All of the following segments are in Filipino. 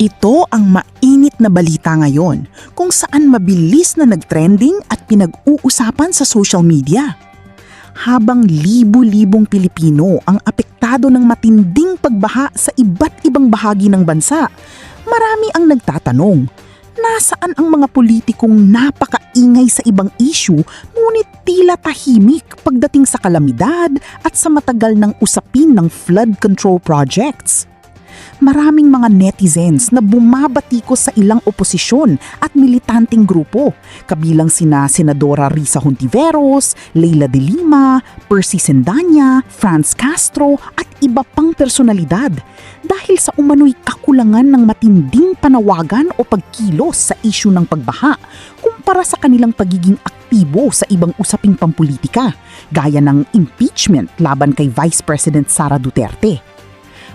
Ito ang mainit na balita ngayon kung saan mabilis na nagtrending at pinag-uusapan sa social media. Habang libu-libong Pilipino ang apektado ng matinding pagbaha sa iba't ibang bahagi ng bansa, marami ang nagtatanong, nasaan ang mga politikong napakaingay sa ibang issue ngunit tila tahimik pagdating sa kalamidad at sa matagal ng usapin ng flood control projects? Maraming mga netizens na bumabatikos sa ilang oposisyon at militanteng grupo, kabilang sina Senadora Risa Hontiveros, Leila de Lima, Percy Sendanya, Franz Castro at iba pang personalidad dahil sa umano'y kakulangan ng matinding panawagan o pagkilos sa isyu ng pagbaha kumpara sa kanilang pagiging aktibo sa ibang usaping pampulitika, gaya ng impeachment laban kay Vice President Sara Duterte.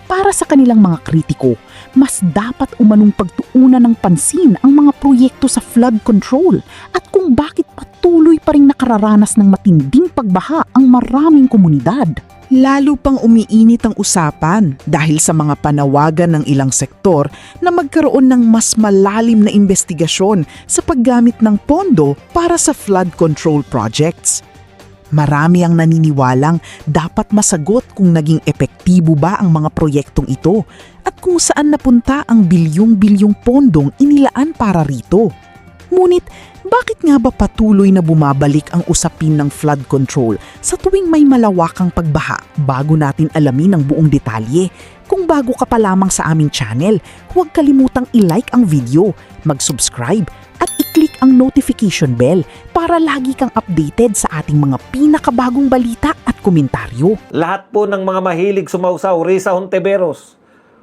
Para sa kanilang mga kritiko, mas dapat umanong pagtuunan ng pansin ang mga proyekto sa flood control at kung bakit patuloy pa rin nakararanas ng matinding pagbaha ang maraming komunidad. Lalo pang umiinit ang usapan dahil sa mga panawagan ng ilang sektor na magkaroon ng mas malalim na investigasyon sa paggamit ng pondo para sa flood control projects. Marami ang naniniwalang dapat masagot kung naging epektibo ba ang mga proyektong ito at kung saan napunta ang bilyong-bilyong pondong inilaan para rito. Ngunit bakit nga ba patuloy na bumabalik ang usapin ng flood control sa tuwing may malawakang pagbaha? Bago natin alamin ang buong detalye, kung bago ka pa lamang sa aming channel, huwag kalimutang i-like ang video, mag-subscribe at i-click ang notification bell para lagi kang updated sa ating mga pinakabagong balita at komentaryo. Lahat po ng mga mahilig sumausaw, Risa Hontiveros,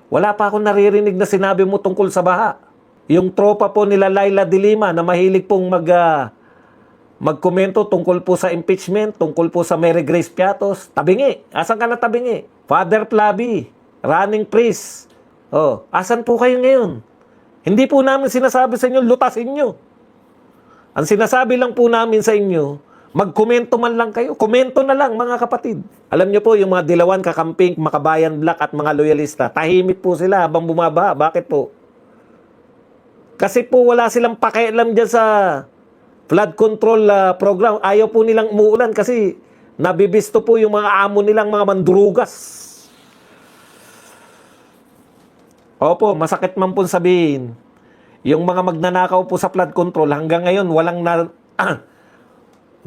wala pa akong naririnig na sinabi mo tungkol sa baha. Yung tropa po nila Leila de Lima na mahilig pong magkomento tungkol po sa impeachment, tungkol po sa Mary Grace Piatos, tabingi. Asan ka na tabingi? Father Flavi, running priest. Oh, asan po kayo ngayon? Hindi po namin sinasabi sa inyo, lutasin nyo. Ang sinasabi lang po namin sa inyo, magkomento man lang kayo. Komento na lang mga kapatid. Alam nyo po, yung mga Dilawan, Kakamping, Makabayan Black at mga loyalista, tahimik po sila habang bumabaha. Bakit po? Kasi po wala silang pakialam dyan sa flood control program. Ayaw po nilang umuulan kasi nabibisto po yung mga amo nilang mga mandurugas. Opo, masakit man po sabihin. Yung mga magnanakaw po sa flood control, hanggang ngayon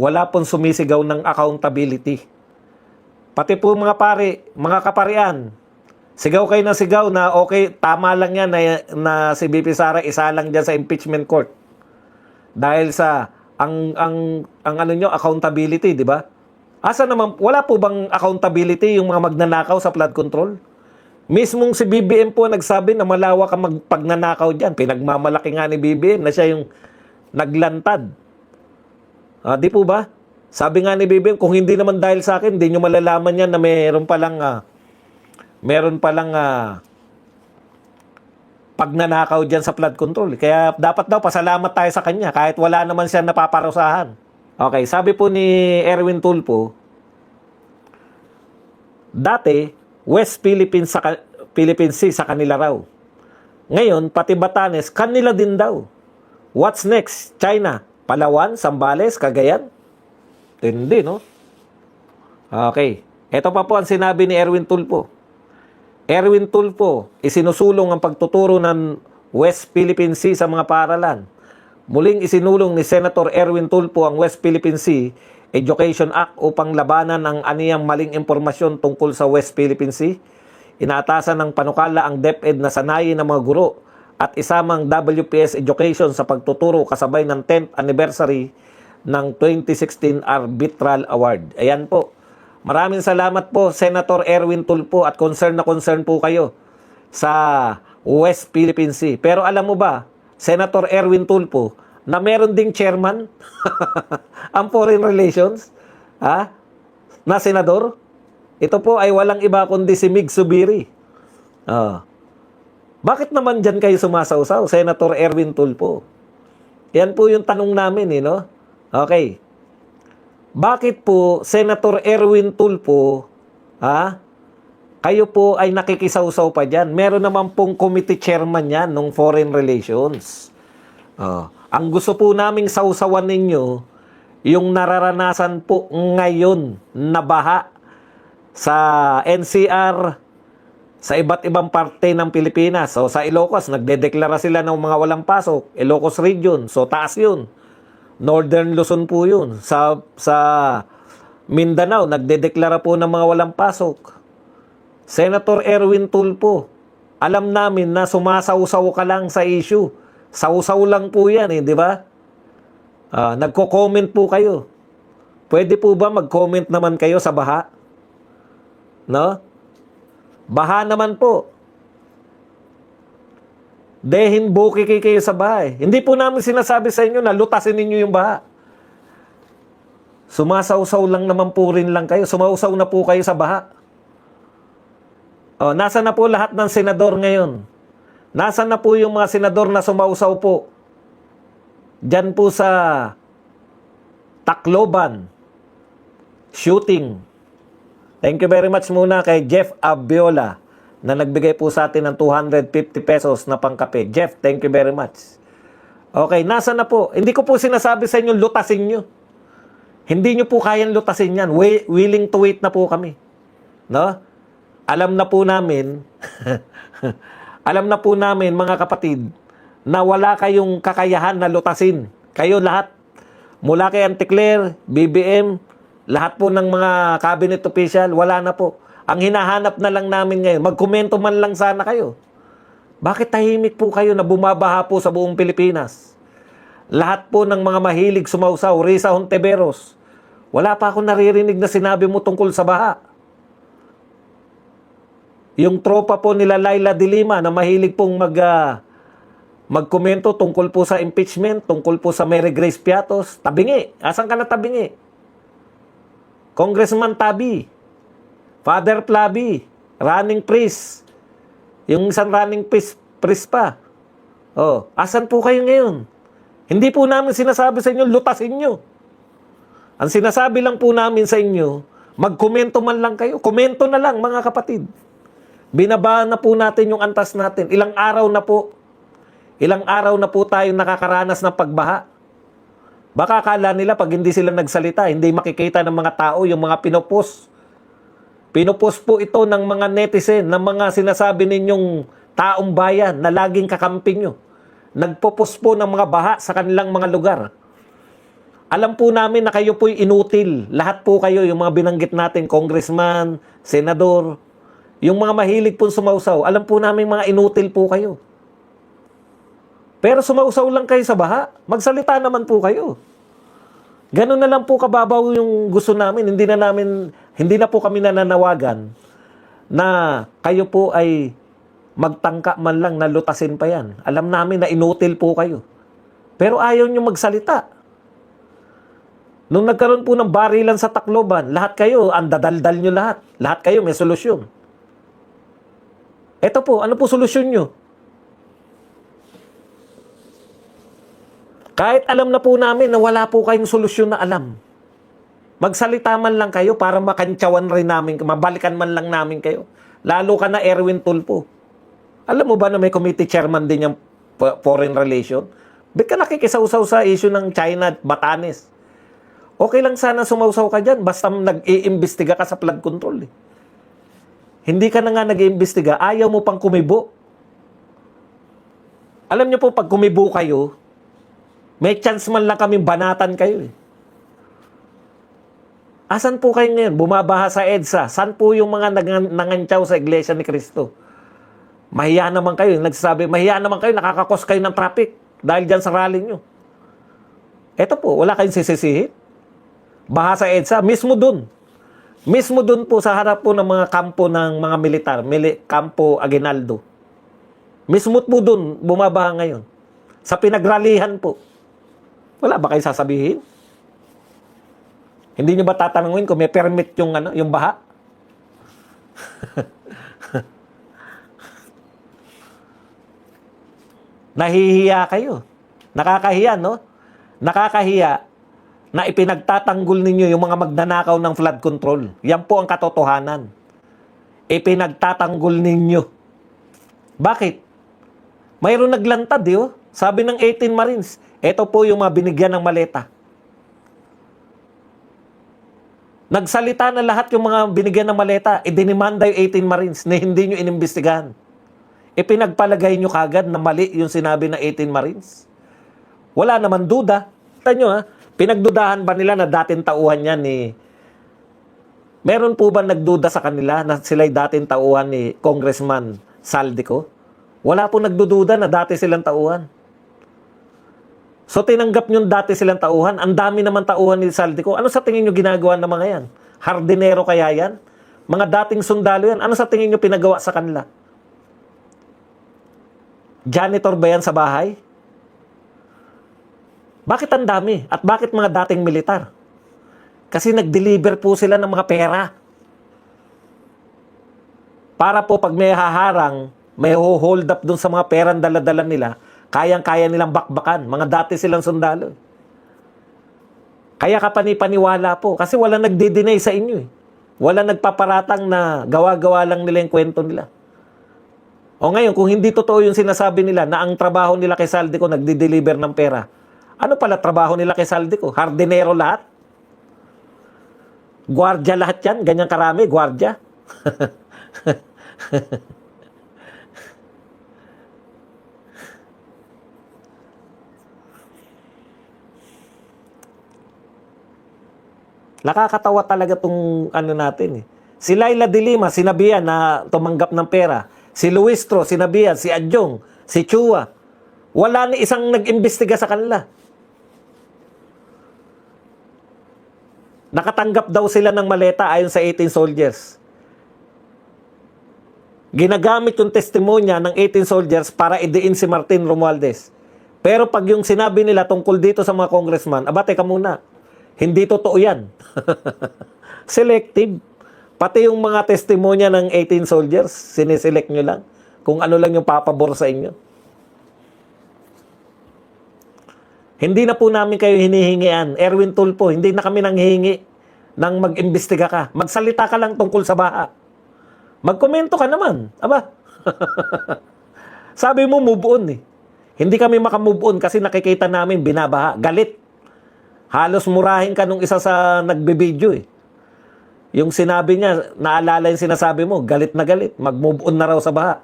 wala pong sumisigaw ng accountability. Pati po mga pare, mga kaparian, sigaw kayo na sigaw na okay, tama lang yan na si BP Sara isa lang dyan sa impeachment court. Dahil sa ang ano nyo, accountability, di ba? Asa naman, wala po bang accountability yung mga magnanakaw sa flood control? Mismong si BBM po nagsabi na malawak ang pagnanakaw dyan. Pinagmamalaki nga ni BBM na siya yung naglantad. Di po ba? Sabi nga ni BBM, kung hindi naman dahil sa akin, hindi nyo malalaman yan na meron palang pagnanakaw dyan sa flood control. Kaya dapat daw pasalamat tayo sa kanya kahit wala naman siya napaparusahan. Okay, sabi po ni Erwin Tulfo, dati, West Philippines Sea sa kanila raw. Ngayon, pati Batanes, kanila din daw. What's next? China, Palawan, Zambales, Cagayan? Tindi, no? Okay. Ito pa po ang sinabi ni Erwin Tulfo. Erwin Tulfo, isinusulong ang pagtuturo ng West Philippine Sea sa mga paaralan. Muling isinulong ni Senator Erwin Tulfo ang West Philippine Sea Education Act upang labanan ang aniyang maling impormasyon tungkol sa West Philippine Sea. Inaatasan ng panukala ang DepEd na sanayin ng mga guro at isamang WPS Education sa pagtuturo kasabay ng 10th anniversary ng 2016 Arbitral Award. Ayan po. Maraming salamat po, Senator Erwin Tulfo, at concern na concern po kayo sa West Philippine Sea. Pero alam mo ba, Senator Erwin Tulfo, na meron ding chairman ang Foreign Relations na senador? Ito po ay walang iba kundi si Mig Zubiri. Bakit naman dyan kayo sumasawsaw, Senator Erwin Tulfo? Yan po yung tanong namin, no? Okay. Bakit po Senator Erwin Tulfo kayo po ay nakikisawsaw pa dyan. Meron naman pong committee chairman yan ng Foreign Relations. Ang gusto po naming sausawan ninyo, yung nararanasan po ngayon na baha sa NCR, sa iba't ibang parte ng Pilipinas. So sa Ilocos, nagdedeklara sila ng mga walang pasok. Ilocos Region, so taas yun. Northern Luzon po yun. Sa Mindanao, nagdedeklara po ng mga walang pasok. Senator Erwin Tulfo, alam namin na sumasawsaw ka lang sa issue. Sausaw lang po yan, di ba? Nagko-comment po kayo. Pwede po ba mag-comment naman kayo sa baha? No? Baha naman po. Dehin bukiki kayo sa bahay. Hindi po namin sinasabi sa inyo na lutasin ninyo yung baha. Sumasawsaw lang naman po rin lang kayo. Sumausaw na po kayo sa baha. Nasa na po lahat ng senador ngayon? Nasa na po yung mga senador na sumausaw po? Diyan po sa Tacloban. Shooting. Thank you very much muna kay Jeff Abiola na nagbigay po sa atin ng 250 pesos na pangkape. Jeff, thank you very much. Okay, nasa na po? Hindi ko po sinasabi sa inyo lutasin nyo. Hindi nyo po kayang lutasin yan. Willing to wait na po kami. No? Alam na po namin, alam na po namin mga kapatid, na wala kayong kakayahan na lutasin. Kayo lahat, mula kay Anticlair, BBM, lahat po ng mga cabinet official, wala na po. Ang hinahanap na lang namin ngayon, magkomento man lang sana kayo. Bakit tahimik po kayo na bumabaha po sa buong Pilipinas? Lahat po ng mga mahilig sumausaw, Risa Hontiveros, wala pa akong naririnig na sinabi mo tungkol sa baha. Yung tropa po nila Laila de Lima na mahilig pong magkomento tungkol po sa impeachment, tungkol po sa Mary Grace Piatos, tabingi. Asan ka na tabingi? Congressman Tabi, Father Plaby, running priest, yung isang running priest pa. Asan po kayo ngayon? Hindi po namin sinasabi sa inyo, lutasin nyo. Ang sinasabi lang po namin sa inyo, magkomento man lang kayo. Komento na lang mga kapatid. Binabaan na po natin yung antas natin. Ilang araw na po tayo nakakaranas ng pagbaha. Baka akala nila pag hindi sila nagsalita, hindi makikita ng mga tao yung mga pinopost. Pinopost po ito ng mga netizen, ng mga sinasabi ninyong taong bayan na laging kakampi nyo. Nagpopost po ng mga baha sa kanilang mga lugar. Alam po namin na kayo po'y inutil. Lahat po kayo, yung mga binanggit natin, congressman, senador, yung mga mahilig po sumausaw, alam po namin mga inutil po kayo. Pero sumausaw lang kayo sa baha. Magsalita naman po kayo. Ganun na lang po kababaw yung gusto namin. Hindi na po kami nananawagan na kayo po ay magtangka man lang na lutasin pa yan. Alam namin na inutil po kayo. Pero ayaw nyo magsalita. Nung nagkaroon po ng barilan sa Tacloban, lahat kayo, ang dadaldal nyo lahat. Lahat kayo may solusyon. Eto po, ano po solusyon nyo? Kahit alam na po namin na wala po kayong solusyon na alam. Magsalita man lang kayo para makantsawan rin namin, mabalikan man lang namin kayo. Lalo ka na Erwin Tulfo. Alam mo ba na may committee chairman din yung foreign relation? Ba't ka nakikisawsaw sa issue ng China at Batanes? Okay lang sana sumawsaw ka dyan, basta nag-iimbestiga ka sa flood control. Hindi ka na nga nag-iimbestiga, ayaw mo pang kumibo. Alam niyo po, pag kumibo kayo, may chance man lang kaming banatan kayo. Asan po kayo ngayon? Bumabaha sa EDSA. Saan po yung mga nangantsaw sa Iglesia ni Cristo? Mahiya naman kayo. Nagsasabi, mahiya naman kayo, nakakakos kayo ng traffic dahil dyan sa rally nyo. Eto po, wala kayong sisisihin. Baha sa EDSA, mismo dun. Mismo dun po sa harap po ng mga kampo ng mga militar, kampo Aguinaldo. Mismo po dun, bumabaha ngayon. Sa pinagralihan po. Wala ba kayo sasabihin? Hindi nyo ba tatanungin kung may permit yung baha? Nahihiya kayo. Nakakahiya, no? Nakakahiya na ipinagtatanggol ninyo yung mga magnanakaw ng flood control. Yan po ang katotohanan. ipinagtatanggol ninyo. Bakit? Mayroon naglantad, di oh? Sabi ng 18 Marines, ito po yung mga binigyan ng maleta. Nagsalita na lahat yung mga binigyan ng maleta, idinimanda yung 18 Marines na hindi nyo inimbestigahan. Ipinagpalagay nyo kagad na mali yung sinabi ng 18 Marines. Wala naman duda. Kita nyo ha, pinagdudahan ba nila na dating tauhan yan ni... Meron po ba nagduda sa kanila na sila'y dating tauhan ni Congressman Saldico? Wala po nagdududa na dati silang tauhan. So tinanggap nyo dati silang tauhan, ang dami naman tauhan ni Saldico. Ano sa tingin nyo ginagawa ng mga yan? Hardinero kaya yan? Mga dating sundalo yan? Ano sa tingin nyo pinagawa sa kanila? Janitor ba yan sa bahay? Bakit ang dami? At bakit mga dating militar? Kasi nag-deliver po sila ng mga pera. Para po pag may haharang, may hold up dun sa mga perang dala-dala nila, kayang-kaya nilang bakbakan. Mga dati silang sundalo. Kaya kapani-paniwala po. Kasi wala nagdi-deny sa inyo eh. Wala nagpaparatang na gawa-gawa lang nila yung kwento nila. O ngayon, kung hindi totoo yung sinasabi nila na ang trabaho nila kay Saldico nagdi-deliver ng pera, ano pala trabaho nila kay Saldico? Hardinero lahat? Guardia lahat yan? Ganyan karami, guardia? Nakakatawa talaga tong ano natin eh. Si Laila de Lima, sinabihan na tumanggap ng pera. Si Luistro, sinabihan. Si Adjong, si Chua. Wala ni isang nag-imbestiga sa kanila. Nakatanggap daw sila ng maleta ayon sa 18 soldiers. Ginagamit yung testimonya ng 18 soldiers para idiin si Martin Romualdez. Pero pag yung sinabi nila tungkol dito sa mga congressman, aba, teka muna. Hindi totoo yan. Selective. Pati yung mga testimonya ng 18 soldiers, siniselect nyo lang. Kung ano lang yung papabor sa inyo. Hindi na po namin kayo hinihingian. Erwin Tulfo, hindi na kami nanghihingi ng mag-imbestiga ka. Magsalita ka lang tungkol sa baha. Magkomento ka naman. Aba. Sabi mo, move on eh. Hindi kami makamove on kasi nakikita namin binabaha. Galit. Halos murahin ka nung isa sa nagbibideo eh. Yung sinabi niya, naalala yung sinasabi mo, galit na galit. Mag-move on na raw sa baha.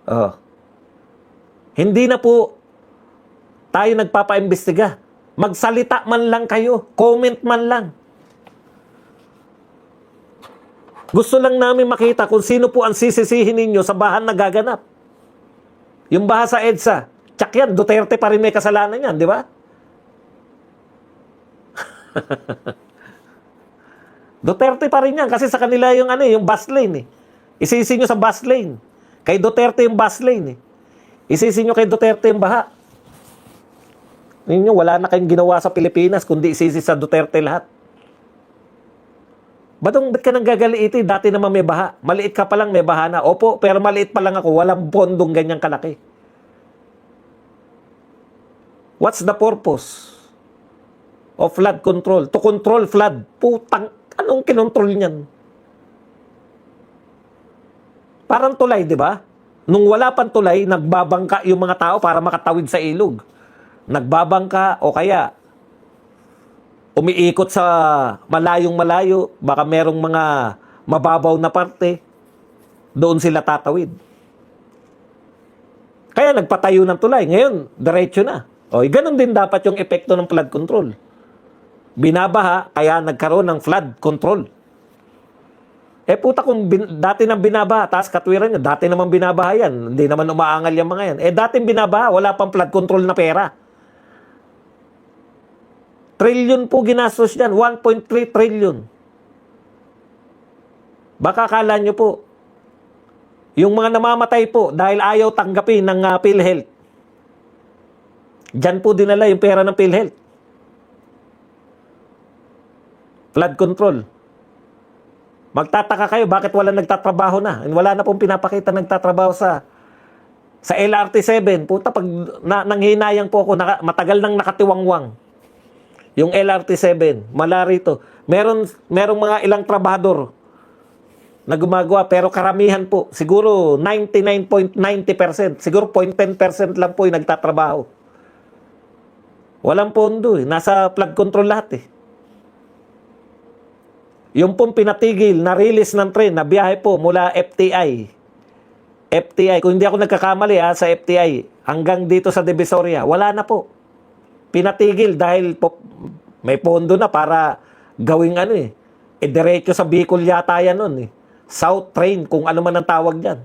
Oh. Hindi na po tayo nagpapaimbestiga. Magsalita man lang kayo. Comment man lang. Gusto lang namin makita kung sino po ang sisisihin ninyo sa bahan na gaganap. Yung baha sa EDSA, tsak yan, Duterte pa rin may kasalanan yan, di ba? Duterte pa rin yan kasi sa kanila yung yung bus lane eh. Isisi nyo sa bus lane. Kay Duterte yung bus lane eh. Isisi nyo kay Duterte yung baha. Ninyo, wala na kayong ginawa sa Pilipinas kundi isisi sa Duterte lahat. Ba't ka nang gagaliitin? Dati naman may baha. Maliit ka pa lang, may baha na. Opo, pero maliit pa lang ako. Walang pondong ganyang kalaki. What's the purpose of flood control? To control flood. Putang, anong kinontrol niyan? Parang tulay, di ba? Nung wala pang tulay, nagbabangka yung mga tao para makatawid sa ilog. Nagbabangka o kaya umiikot sa malayong malayo, baka merong mga mababaw na parte, doon sila tatawid. Kaya nagpatayo ng tulay. Ngayon, diretso na. O, ganun din dapat yung epekto ng flood control. Binabaha, kaya nagkaroon ng flood control. Puta kung dati nang binabaha, taas katwiran nyo, dati naman binabaha yan, hindi naman umaangal yung mga yan. Dating binabaha, wala pang flood control na pera. Trillion po ginastos yan, 1.3 trillion. Baka akala nyo po, yung mga namamatay po dahil ayaw tanggapin ng PhilHealth, dyan po dinala yung pera ng PhilHealth. Flood control. Magtataka kayo, bakit wala nagtatrabaho na? Wala na pong pinapakita nagtatrabaho sa LRT7. Puta, pag nanghinayang po ako, matagal nang nakatiwangwang. Yung LRT7, mala rito. Merong mga ilang trabahador na gumagawa, pero karamihan po, siguro 99.90%, siguro 0.10% lang po yung nagtatrabaho. Walang pondo eh. Nasa flood control lahat eh. Yung pong pinatigil na release ng train na biyahe po mula FTI. FTI, kung hindi ako nagkakamali sa FTI, hanggang dito sa Divisoria, wala na po. Pinatigil dahil po, may pondo na para gawing ano eh. Diretso sa Bicol yata yan nun eh. South Train, kung ano man ang tawag dyan.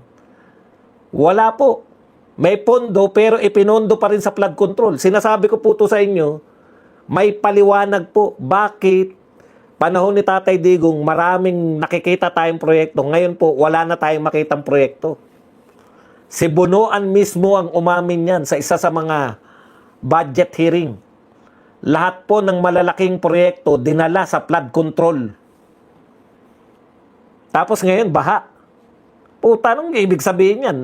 Wala po. May pondo pero ipinondo pa rin sa flood control. Sinasabi ko po to sa inyo, may paliwanag po bakit panahon ni Tatay Digong maraming nakikita tayong proyekto. Ngayon po, wala na tayong makitang proyekto. Si Bunuan mismo ang umamin yan sa isa sa mga budget hearing. Lahat po ng malalaking proyekto dinala sa flood control. Tapos ngayon, baha. Puta, anong ibig sabihin yan?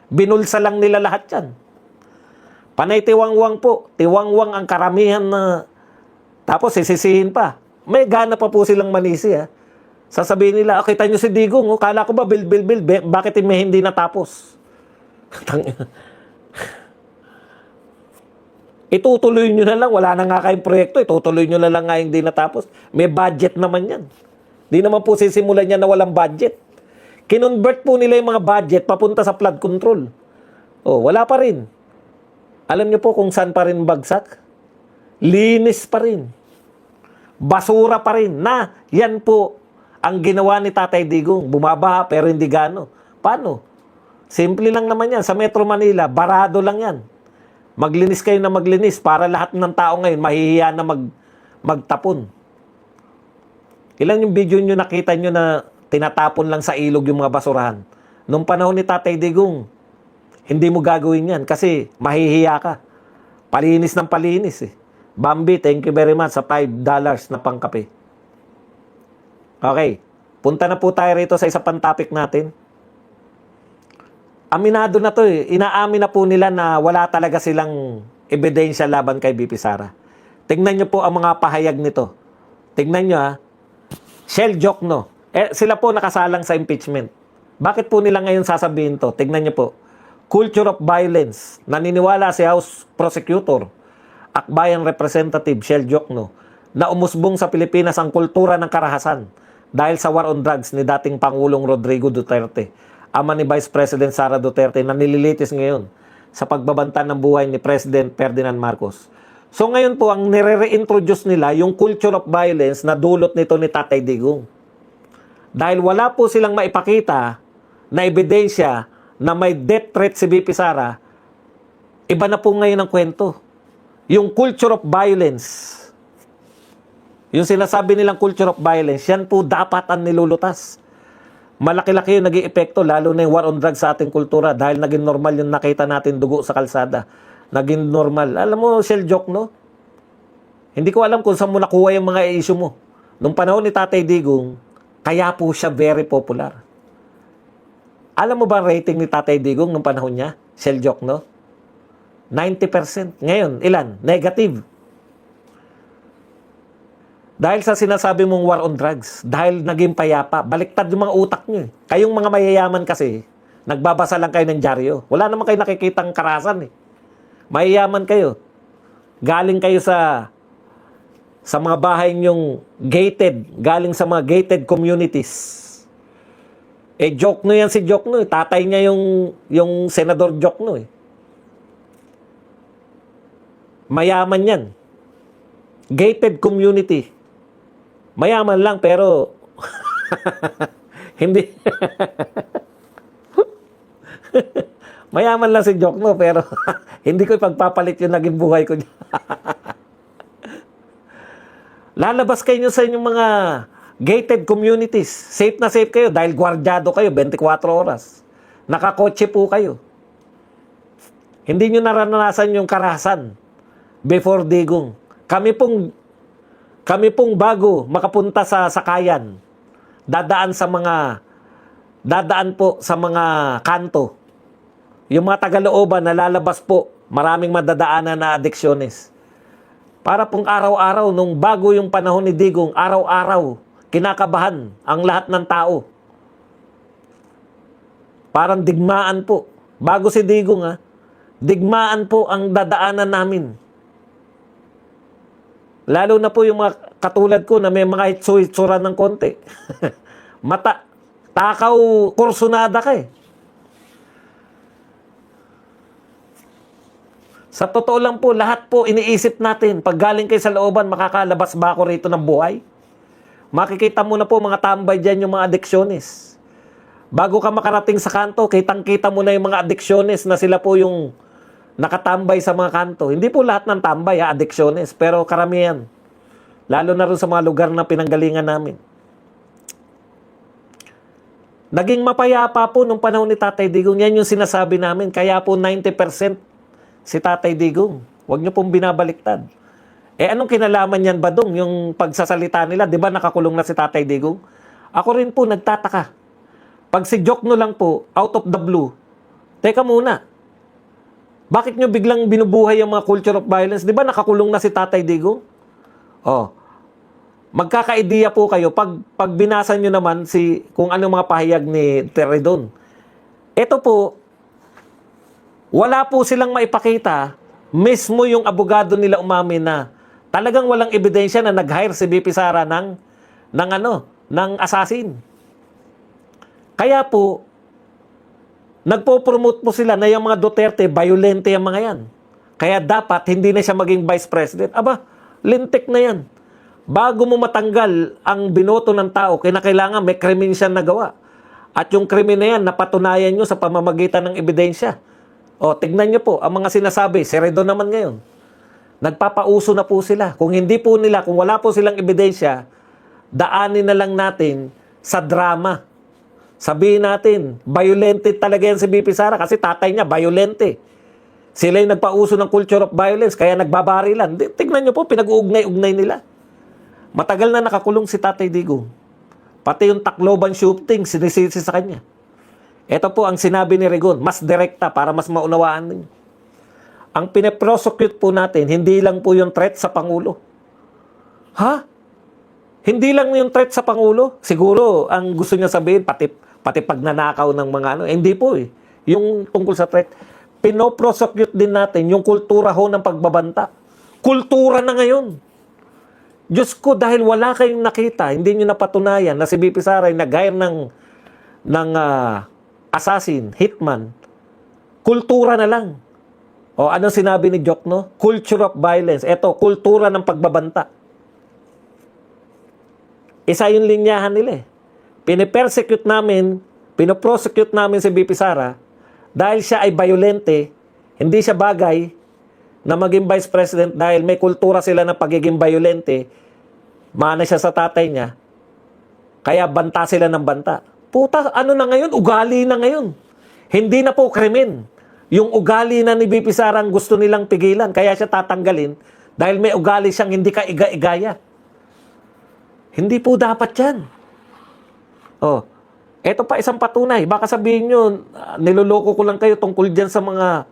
Binulsa lang nila lahat yan. Panay tiwangwang po. Tiwangwang ang karamihan na... Tapos sisisihin pa. May gana pa po silang manisi ha. Sasabihin nila, kita nyo si Digong, kala ko ba bil, bakit may hindi natapos? Itutuloy nyo na lang, wala na nga kayong proyekto, itutuloy nyo na lang nga hindi natapos. May budget naman yan. Di naman po sisimulan niya na walang budget. Kinonvert po nila yung mga budget papunta sa flood control. Wala pa rin. Alam niyo po kung saan pa rin bagsak? Linis pa rin. Basura pa rin. Yan po ang ginawa ni Tatay Digong. Bumabaha pero hindi gano. Paano? Simple lang naman yan. Sa Metro Manila, barado lang yan. Maglinis kayo na maglinis para lahat ng tao ngayon mahihiya na magtapon. Ilan yung video nyo nakita nyo na tinatapon lang sa ilog yung mga basurahan? Nung panahon ni Tatay Digong, hindi mo gagawin yan kasi mahihiya ka. Palinis ng palinis eh. Bambi, thank you very much sa $5 na pangkape. Okay, punta na po tayo rito sa isa pang topic natin. Aminado na to eh. Inaamin na po nila na wala talaga silang ebidensya laban kay BP Sara. Tingnan nyo po ang mga pahayag nito. Tingnan nyo Shell Jokno. Sila po nakasalang sa impeachment. Bakit po nila ngayon sasabihin to? Tignan niyo po. Culture of violence. Naniniwala si House Prosecutor, Akbayan Representative Shell Jokno, na umusbong sa Pilipinas ang kultura ng karahasan dahil sa war on drugs ni dating Pangulong Rodrigo Duterte, ama ni Vice President Sara Duterte na nililitis ngayon sa pagbabanta ng buhay ni President Ferdinand Marcos. So ngayon po, ang nire-reintroduce nila yung culture of violence na dulot nito ni Tatay Digong. Dahil wala po silang maipakita na ebidensya na may death threat si BP Sara, iba na po ngayon ang kwento. Yung culture of violence, yung sinasabi nilang culture of violence, yan po dapat ang nilulutas. Malaki-laki yung naging epekto, lalo na yung war on drugs sa ating kultura dahil naging normal yung nakita natin dugo sa kalsada. Naging normal. Alam mo, Shell Jokno, hindi ko alam kung saan mo nakuha yung mga issue mo. Nung panahon ni Tatay Digong, kaya po siya very popular. Alam mo ba rating ni Tatay Digong nung panahon niya? Shell Jokno? 90%. Ngayon, ilan? Negative. Dahil sa sinasabi mong war on drugs, dahil naging payapa, baliktad yung mga utak nyo. Kayong mga mayayaman kasi, nagbabasa lang kayo ng dyaryo. Wala naman kayo nakikitang karahasan eh. Mayayaman kayo. Galing kayo sa mga bahay nyong gated, galing sa mga gated communities. Jokno yan si Jokno. Tatay niya yung Senador Jokno eh. Mayaman yan. Gated community. Mayaman lang pero hindi. Mayaman lang si Jokno pero hindi ko ipagpapalit yung naging buhay ko. Lalabas kayo sa inyong mga gated communities. Safe na safe kayo dahil gwardyado kayo 24 oras. Nakakotse po kayo. Hindi nyo naranasan yung karahasan before Digong. Kami pong bago makapunta sa sakayan, dadaan po sa mga kanto. Yung mga tagalooban na lalabas po, maraming madadaanan na adeksyones. Para pong araw-araw, nung bago yung panahon ni Digong, araw-araw, kinakabahan ang lahat ng tao. Parang digmaan po. Bago si Digong digmaan po ang dadaanan namin. Lalo na po yung mga katulad ko na may mga itsura ng konti. Takaw, kursunada ka eh. Sa totoo lang po, lahat po iniisip natin. Pag galing kayo sa looban, makakalabas ba ako rito ng buhay? Makikita mo na po mga tambay dyan yung mga adiksyonist. Bago ka makarating sa kanto, kitang-kita mo na yung mga adiksyonist na sila po yung nakatambay sa mga kanto. Hindi po lahat ng tambay, adiksyonist. Pero karamihan. Lalo na rin sa mga lugar na pinanggalingan namin. Naging mapayapa po nung panahon ni Tatay Digong. Yan yung sinasabi namin. Kaya po 90% si Tatay Digong. Huwag niyo pong binabaliktad. Anong kinalaman yan ba dong? Yung pagsasalita nila, di ba nakakulong na si Tatay Digong? Ako rin po nagtataka. Pag si Jokno lang po, out of the blue, teka muna, bakit nyo biglang binubuhay yung mga culture of violence? Di ba nakakulong na si Tatay Digong? Magkaka-idea po kayo pag binasa nyo naman kung ano mga pahayag ni Teredon. Ito po, wala po silang maipakita, mismo yung abogado nila umamin na talagang walang ebidensya na nag-hire si BP Sara ng assassin. Kaya po, nagpo-promote po sila na yung mga Duterte, violente yung mga yan. Kaya dapat hindi na siya maging vice president. Aba, lintik na yan. Bago mo matanggal ang binoto ng tao, kinakailangan may krimen siya nagawa. At yung krimen na yan, napatunayan nyo sa pamamagitan ng ebidensya. Tignan nyo po, ang mga sinasabi, si Redo naman ngayon. Nagpapauso na po sila. Kung wala po silang ebidensya, daanin na lang natin sa drama. Sabihin natin, violente talaga yan si BP Sara kasi tatay niya, violente. Sila yung nagpauso ng culture of violence, kaya nagbabarilan. Tignan nyo po, pinag-uugnay-ugnay nila. Matagal na nakakulong si Tatay Digong. Pati yung Tacloban shooting, sinisisi sa kanya. Ito po ang sinabi ni Regon, mas direkta para mas maunawaan ninyo. Ang pinaprosecute po natin, hindi lang po yung threat sa Pangulo. Hindi lang yung threat sa Pangulo. Siguro, ang gusto niya sabihin, pati pagnanakaw ng mga hindi po eh. Yung tungkol sa threat. Pinoprosecute din natin yung kultura ho ng pagbabanta. Kultura na ngayon. Diyos ko, dahil wala kayong nakita, hindi nyo napatunayan na si BP Sara ay nag-hire ng assassin, hitman. Kultura na lang. Anong sinabi ni Jokno? Culture of violence. Ito, kultura ng pagbabanta. Isa yung linyahan nila eh. Pinoprosecute namin si BP Sara dahil siya ay violente, hindi siya bagay na maging vice president dahil may kultura sila ng pagiging violente, mana siya sa tatay niya, kaya banta sila ng banta. Puta, ano na ngayon? Ugali na ngayon. Hindi na po krimen. Yung ugali na ni BP Sara ang gusto nilang pigilan, kaya siya tatanggalin dahil may ugali siyang hindi ka iga-igaya. Hindi po dapat yan. Eto pa isang patunay. Baka sabihin nyo, niloloko ko lang kayo tungkol dyan sa mga,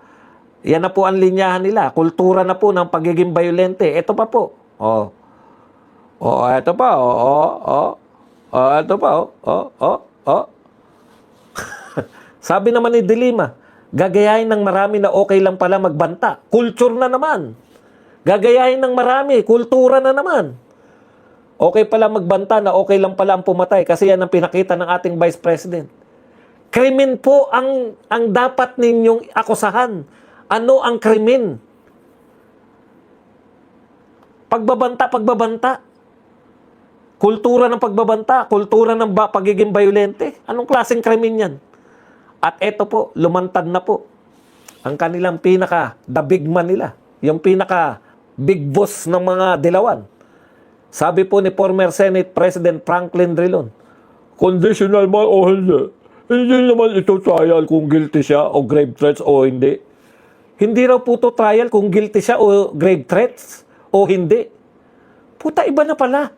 yan na po ang linyahan nila. Kultura na po ng pagiging violente. Eto pa po. Eto pa. Eto pa. Sabi naman ni Dilima, gagayahin ng marami na okay lang pala magbanta. Culture na naman. Gagayahin ng marami. Kultura na naman. Okay pala magbanta na okay lang pala ang pumatay kasi yan ang pinakita ng ating Vice President. Krimen po ang dapat ninyong akusahan. Ano ang krimen? Pagbabanta. Kultura ng pagbabanta, kultura ng pagiging violente. Anong klaseng krimen yan? At eto po, lumantad na po. Ang kanilang the big man nila. Yung big boss ng mga dilawan. Sabi po ni former Senate President Franklin Drilon, conditional man o hindi, hindi naman ito trial kung guilty siya o grave threats o hindi. Hindi raw po ito trial kung guilty siya o grave threats o hindi. Puta, iba na pala.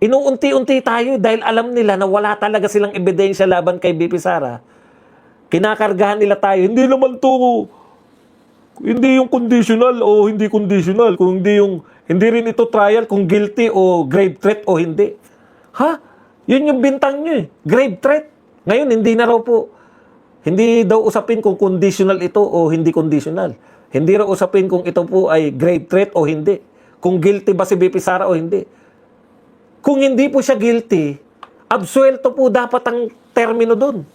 Inuunti-unti tayo dahil alam nila na wala talaga silang ebidensya laban kay BP Sara. Kinakargahan nila tayo. Hindi naman to, hindi yung conditional o hindi conditional. Kung hindi rin ito trial kung guilty o grave threat o hindi. Yun yung bintang nyo eh. Grave threat. Ngayon, hindi daw usapin kung conditional ito o hindi conditional. Hindi raw usapin kung ito po ay grave threat o hindi. Kung guilty ba si BP Sara o hindi. Kung hindi po siya guilty, absuelto po dapat ang termino doon.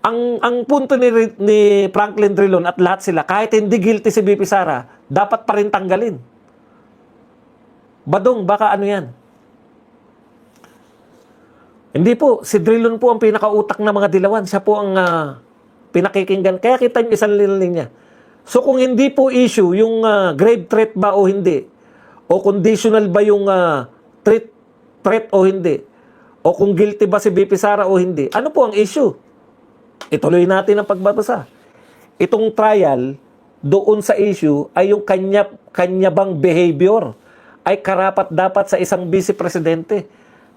Ang punto ni Franklin Drilon at lahat sila, kahit hindi guilty si BP Sara, dapat pa rin tanggalin. Badong, baka ano yan? Hindi po, si Drilon po ang pinakautak ng mga dilawan. Siya po ang pinakikinggan. Kaya kita yung isang linya. So kung hindi po issue yung grave threat ba o hindi, o conditional ba yung threat o hindi, o kung guilty ba si BP Sara o hindi, ano po ang issue? Ituloy natin ang pagbabasa. Itong trial, doon sa issue, ay yung kanya bang behavior ay karapat-dapat sa isang vice-presidente.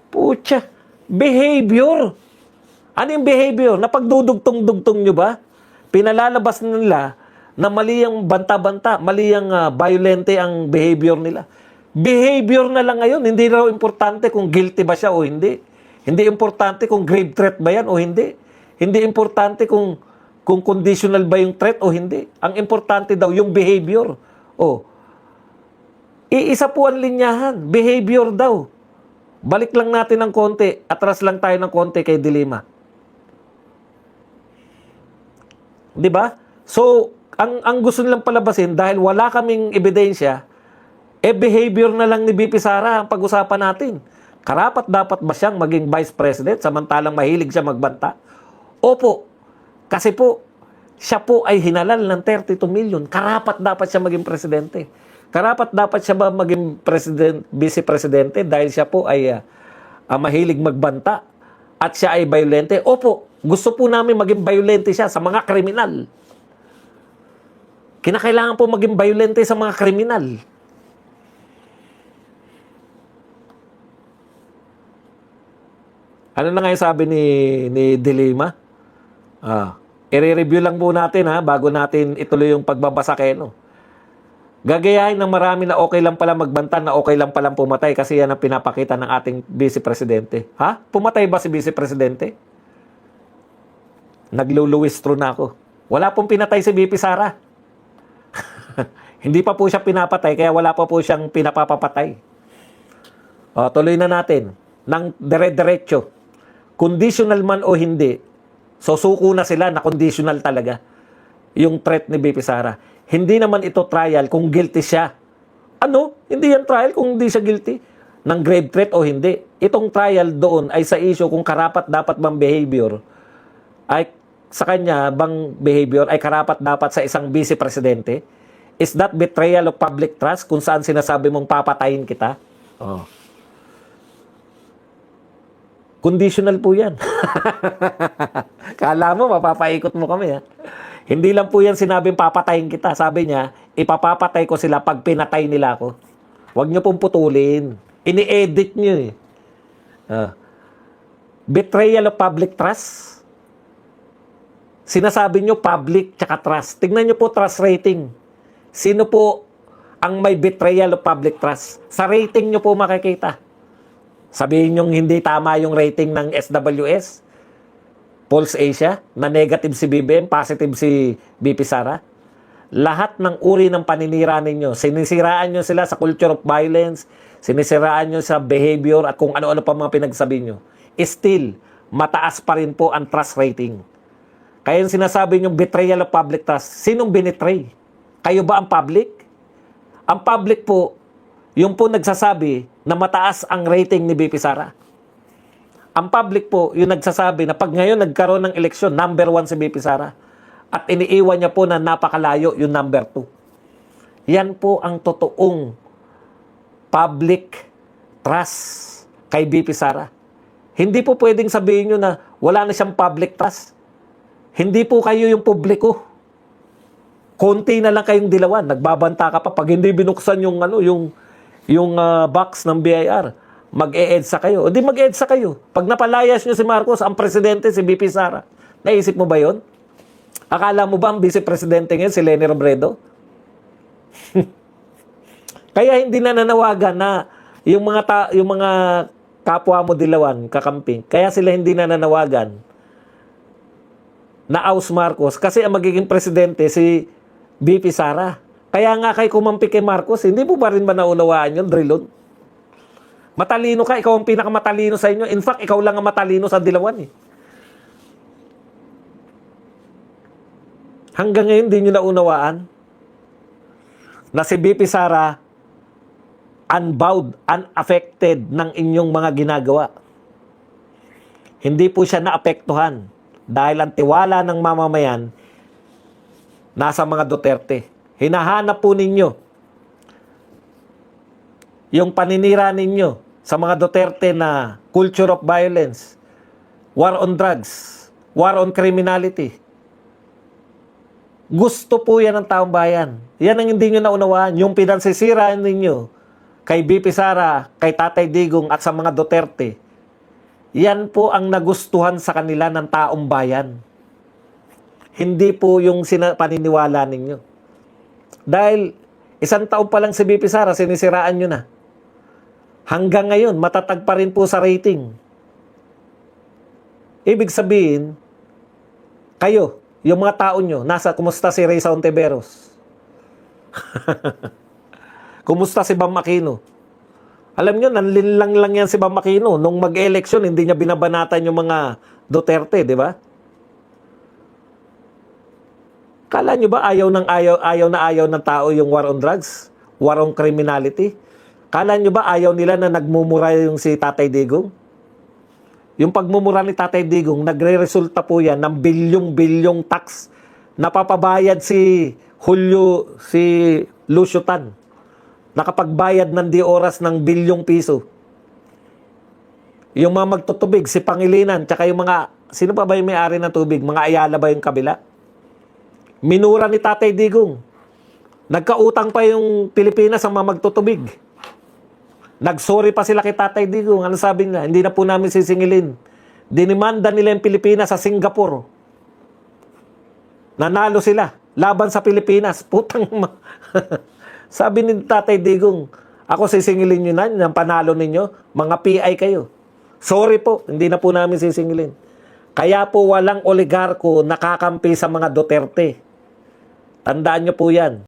Pucha, behavior! Ano yung behavior? Napagdudugtong-dugtong nyo ba? Pinalalabas nila na mali ang banta-banta, mali ang violente ang behavior nila. Behavior na lang ngayon, hindi raw importante kung guilty ba siya o hindi. Hindi importante kung grave threat ba yan o hindi. Hindi importante kung conditional ba yung threat o hindi. Ang importante daw yung behavior. Iisa po ang linyahan, behavior daw. Balik lang natin ng konti, atras lang tayo ng konti kay Dilima. 'Di ba? So, ang gusto nilang palabasin dahil wala kaming ebidensya, behavior na lang ni BP Sara ang pag-usapan natin. Karapat dapat ba siyang maging vice president samantalang mahilig siya magbanta? Opo. Kasi po, siya po ay hinalal ng 32 million. Karapat dapat siya maging presidente. Karapat dapat siya ba maging vice-presidente dahil siya po ay mahilig magbanta at siya ay violente? Opo. Gusto po namin maging violente siya sa mga kriminal. Kinakailangan po maging violente sa mga kriminal. Ano na nga yung sabi ni Dilima? I-review lang po natin bago natin ituloy yung pagbabasa kay Gagayahin ng marami na okay lang pala magbanta, na okay lang palang pumatay kasi yan ang pinapakita ng ating vice-presidente. Pumatay ba si vice-presidente? Nagluluwistro na ako. Wala pong pinatay si BP Sara. Hindi pa po siya pinapatay kaya wala pa po siyang pinapapapatay. Tuloy na natin. Nang dire-diretso. Conditional man o hindi, so suko na sila na conditional talaga yung threat ni BP Sara. Hindi naman ito trial kung guilty siya. Hindi yan trial kung hindi siya guilty ng grave threat o hindi. Itong trial doon ay sa issue kung karapat dapat bang behavior ay sa kanya bang behavior ay karapat dapat sa isang vice-presidente. Is that betrayal of public trust kung saan sinasabi mong papatayin kita? Conditional po yan. Kala mo, mapapaikot mo kami. Hindi lang po yan sinabing papatayin kita. Sabi niya, ipapapatay ko sila pag pinatay nila ako. Huwag niyo pong putulin. Ini-edit niyo Betrayal of public trust. Sinasabi niyo public tsaka trust. Tignan niyo po trust rating. Sino po ang may betrayal of public trust? Sa rating niyo po makikita. Sabihin nyo hindi tama yung rating ng SWS, Pulse Asia, na negative si BBM, positive si BP Sara. Lahat ng uri ng paninira ninyo, sinisiraan nyo sila sa culture of violence, sinisiraan nyo sa behavior at kung ano-ano pa mga pinagsabi nyo. Still, mataas pa rin po ang trust rating. Kaya yung sinasabi nyo betrayal of public trust, sinong binitray? Kayo ba ang public? Ang public po, yung po nagsasabi na mataas ang rating ni BP Sara. Ang public po, yung nagsasabi na pag ngayon nagkaroon ng eleksyon, number 1 si BP Sara. At iniiwan niya po na napakalayo yung number 2. Yan po ang totoong public trust kay BP Sara. Hindi po pwedeng sabihin nyo na wala na siyang public trust. Hindi po kayo yung publiko. Konti na lang kayong dilawan. Nagbabanta ka pa. Pag hindi binuksan yung box ng BIR, mag-e-EDSA kayo. O di mag-e-EDSA kayo. Pag napalayas nyo si Marcos, ang presidente si BP Sara. Naisip mo ba yon? Akala mo ba ang vice-presidente ngayon si Leni Robredo? Kaya hindi na nanawagan na yung mga kapwa mo dilawan, kakamping. Kaya sila hindi na nanawagan na Aus Marcos kasi ang magiging presidente si BP Sara. Kaya nga kay kumampi kay Marcos, hindi mo ba rin ba naunawaan yun, Drilon? Matalino ka, ikaw ang pinakamatalino sa inyo. In fact, ikaw lang ang matalino sa Dilawan eh. Hanggang ngayon, hindi nyo naunawaan na si BP Sara unbowed, unaffected ng inyong mga ginagawa. Hindi po siya naapektuhan dahil ang tiwala ng mamamayan nasa mga Duterte. Hinahanap po ninyo yung paninira ninyo sa mga Duterte na culture of violence, war on drugs, war on criminality. Gusto po yan ng taong bayan. Yan ang hindi nyo naunawaan. Yung pinansisiraan ninyo kay BP Sara, kay Tatay Digong at sa mga Duterte, yan po ang nagustuhan sa kanila ng taong bayan. Hindi po yung paniniwala ninyo. Dahil isang taon pa lang si BP Sara, sinisiraan nyo na. Hanggang ngayon, matatag pa rin po sa rating. Ibig sabihin, kayo, yung mga tao nyo, kumusta si Reza Ontiveros? Kumusta si Bam Aquino? Alam nyo, nanlinlang lang yan si Bam Aquino. Nung mag-eleksyon, hindi niya binabanatan yung mga Duterte, di ba? Kala nyo ba ayaw ng tao yung war on drugs? War on criminality? Kala nyo ba ayaw nila na nagmumura yung si Tatay Digong? Yung pagmumura ni Tatay Digong, nagre-resulta po yan ng bilyong-bilyong tax na papabayad si Lucio Tan. Nakapagbayad ng di oras ng bilyong piso. Yung mga magtutubig, si Pangilinan, tsaka yung mga, sino pa ba yung may-ari ng tubig? Mga Ayala ba yung kabila? Minura ni Tatay Digong. Nagkautang pa yung Pilipinas ang mga magtutubig. Nagsorry pa sila kay Tatay Digong. Ano sabi nila? Hindi na po namin sisingilin. Dinimanda nila yung Pilipinas sa Singapore. Nanalo sila. Laban sa Pilipinas. Putang sabi ni Tatay Digong, ako sisingilin nyo na, yung panalo ninyo, mga PI kayo. Sorry po, hindi na po namin sisingilin. Kaya po walang oligarko nakakampi sa mga Duterte. Tandaan nyo po yan.